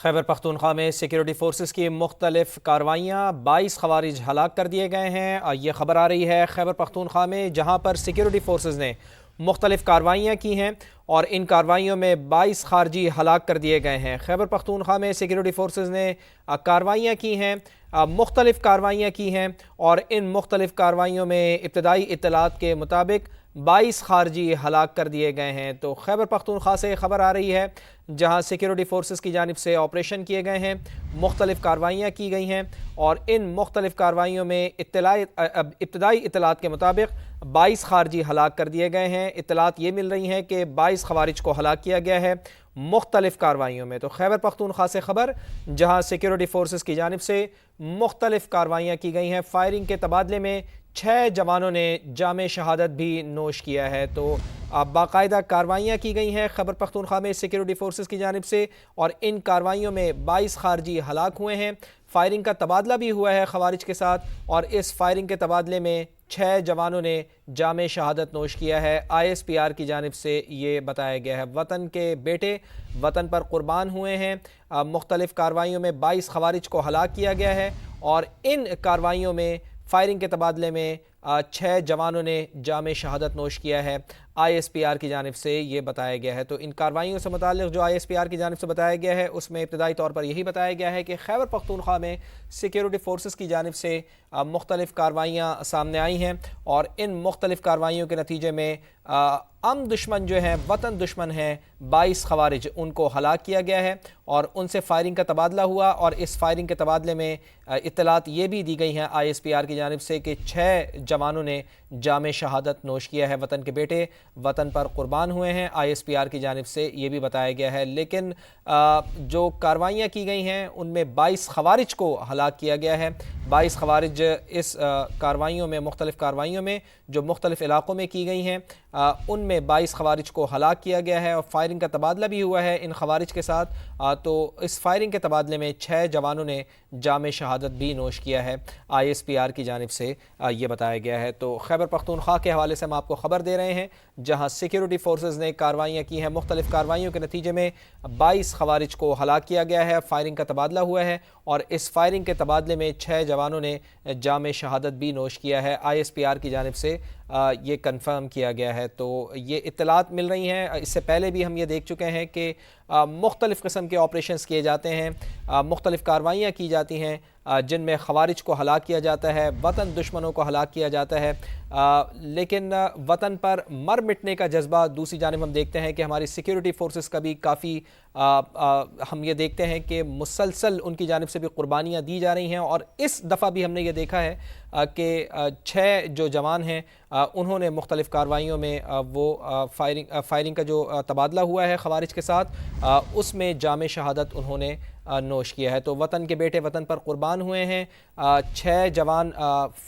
خیبر پختونخوا میں security forces کی مختلف کارروائیاں 22 خوارج ہلاک کر دیے گئے ہیں۔ یہ خبر آ رہی ہے خیبر پختونخوا میں، جہاں پر سیکیورٹی فورسز نے مختلف کارروائیاں کی ہیں اور ان کارروائیوں میں 22 خارجی ہلاک کر دیے گئے ہیں۔ خیبر پختونخوا میں سیکیورٹی فورسز نے کارروائیاں کی ہیں، مختلف کارروائیاں کی ہیں اور ان مختلف کارروائیوں میں ابتدائی اطلاعات کے مطابق 22 خارجی ہلاک کر دیے گئے ہیں۔ تو خیبر پختونخوا سے خبر آ رہی ہے، جہاں سیکیورٹی فورسز کی جانب سے آپریشن کیے گئے ہیں، مختلف کارروائیاں کی گئی ہیں اور ان مختلف کارروائیوں میں ابتدائی اطلاعات کے مطابق 22 خارجی ہلاک کر دیے گئے ہیں۔ اطلاعات یہ مل رہی ہیں کہ 22 خوارج کو ہلاک کیا گیا ہے مختلف کارروائیوں میں۔ تو خیبر پختونخوا سے خبر، جہاں سیکیورٹی فورسز کی جانب سے مختلف کارروائیاں کی گئی ہیں، فائرنگ کے تبادلے میں 6 جوانوں نے جام شہادت بھی نوش کیا ہے۔ تو باقاعدہ کارروائیاں کی گئی ہیں خیبر پختونخوا میں سیکیورٹی فورسز کی جانب سے اور ان کارروائیوں میں 22 خارجی ہلاک ہوئے ہیں۔ فائرنگ کا تبادلہ بھی ہوا ہے خوارج کے ساتھ اور اس فائرنگ کے تبادلے میں 6 جوانوں نے جام شہادت نوش کیا ہے۔ ISPR کی جانب سے یہ بتایا گیا ہے۔ وطن کے بیٹے وطن پر قربان ہوئے ہیں۔ مختلف کارروائیوں میں 22 خوارج کو ہلاک کیا گیا ہے اور ان کارروائیوں میں فائرنگ کے تبادلے میں 6 جوانوں نے جام شہادت نوش کیا ہے۔ ISPR کی جانب سے یہ بتایا گیا ہے۔ تو ان کارروائیوں سے متعلق جو ISPR کی جانب سے بتایا گیا ہے، اس میں ابتدائی طور پر یہی بتایا گیا ہے کہ خیبر پختونخوا میں سیکیورٹی فورسز کی جانب سے مختلف کارروائیاں سامنے آئی ہیں اور ان مختلف کارروائیوں کے نتیجے میں دشمن جو ہیں، وطن دشمن ہیں، 22 خوارج ان کو ہلاک کیا گیا ہے اور ان سے فائرنگ کا تبادلہ ہوا اور اس فائرنگ کے تبادلے میں اطلاعات یہ بھی دی گئی ہیں ISPR کی جانب سے کہ 6 جوانوں نے جام شہادت نوش کیا ہے۔ وطن کے بیٹے وطن پر قربان ہوئے ہیں، ISPR کی جانب سے یہ بھی بتایا گیا ہے۔ لیکن جو کارروائیاں کی گئی ہیں ان میں 22 خوارج کو ہلاک کیا گیا ہے۔ 22 خوارج اس کارروائیوں میں، مختلف کارروائیوں میں جو مختلف علاقوں میں کی گئی ہیں، ان میں 22 خوارج کو ہلاک کیا گیا ہے اور فائرنگ کا تبادلہ بھی ہوا ہے ان خوارج کے ساتھ۔ تو اس فائرنگ کے تبادلے میں 6 جوانوں نے جام شہادت بھی نوش کیا ہے، ISPR کی جانب سے یہ بتایا گیا ہے۔ تو خیبر پختونخوا کے حوالے سے ہم آپ کو خبر دے رہے ہیں، جہاں سیکیورٹی فورسز نے کارروائیاں کی ہیں، مختلف کارروائیوں کے نتیجے میں 22 خوارج کو ہلاک کیا گیا ہے، فائرنگ کا تبادلہ ہوا ہے اور اس فائرنگ کے تبادلے میں 6 جوانوں نے جام شہادت بھی نوش کیا ہے۔ ISPR کی جانب سے یہ کنفرم کیا گیا ہے۔ تو یہ اطلاعات مل رہی ہیں۔ اس سے پہلے بھی ہم یہ دیکھ چکے ہیں کہ مختلف قسم کے آپریشنز کیے جاتے ہیں، مختلف کارروائیاں کی جاتی ہیں جن میں خوارج کو ہلاک کیا جاتا ہے، وطن دشمنوں کو ہلاک کیا جاتا ہے، لیکن وطن پر مر مٹنے کا جذبہ دوسری جانب ہم دیکھتے ہیں کہ ہماری سیکیورٹی فورسز کا بھی کافی ہم یہ دیکھتے ہیں کہ مسلسل ان کی جانب سے بھی قربانیاں دی جا رہی ہیں اور اس دفعہ بھی ہم نے یہ دیکھا ہے کہ 6 جو جوان ہیں انہوں نے مختلف کارروائیوں میں وہ فائرنگ کا جو تبادلہ ہوا ہے خوارج کے ساتھ، اس میں جام شہادت انہوں نے نوش کیا ہے۔ تو وطن کے بیٹے وطن پر قربان ہوئے ہیں۔ 6 جوان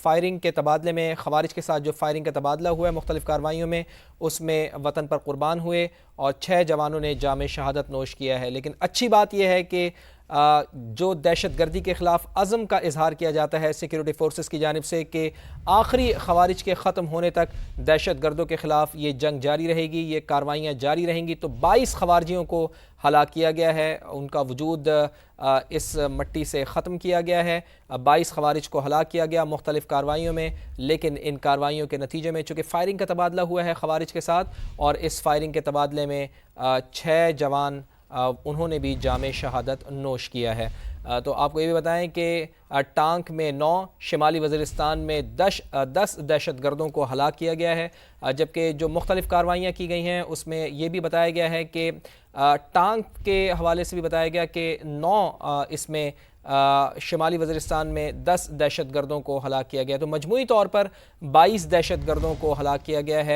فائرنگ کے تبادلے میں، خوارج کے ساتھ جو فائرنگ کا تبادلہ ہوا ہے مختلف کارروائیوں میں، اس میں وطن پر قربان ہوئے اور 6 جوانوں نے جام شہادت نوش کیا ہے۔ لیکن اچھی بات یہ ہے کہ جو دہشت گردی کے خلاف عزم کا اظہار کیا جاتا ہے سیکیورٹی فورسز کی جانب سے کہ آخری خوارج کے ختم ہونے تک دہشت گردوں کے خلاف یہ جنگ جاری رہے گی، یہ کارروائیاں جاری رہیں گی۔ تو 22 خوارجیوں کو ہلاک کیا گیا ہے، ان کا وجود اس مٹی سے ختم کیا گیا ہے۔ 22 خوارج کو ہلاک کیا گیا مختلف کارروائیوں میں، لیکن ان کارروائیوں کے نتیجے میں چونکہ فائرنگ کا تبادلہ ہوا ہے خوارج کے ساتھ اور اس فائرنگ کے تبادلے میں 6 جوان انہوں نے بھی جام شہادت نوش کیا ہے۔ تو آپ کو یہ بھی بتائیں کہ ٹانک میں 9، شمالی وزیرستان میں 10 دہشت گردوں کو ہلاک کیا گیا ہے، جبکہ جو مختلف کارروائیاں کی گئی ہیں اس میں یہ بھی بتایا گیا ہے کہ ٹانک کے حوالے سے بھی بتایا گیا کہ 9 اس میں شمالی وزیرستان میں 10 دہشت گردوں کو ہلاک کیا گیا۔ تو مجموعی طور پر 22 دہشت گردوں کو ہلاک کیا گیا ہے۔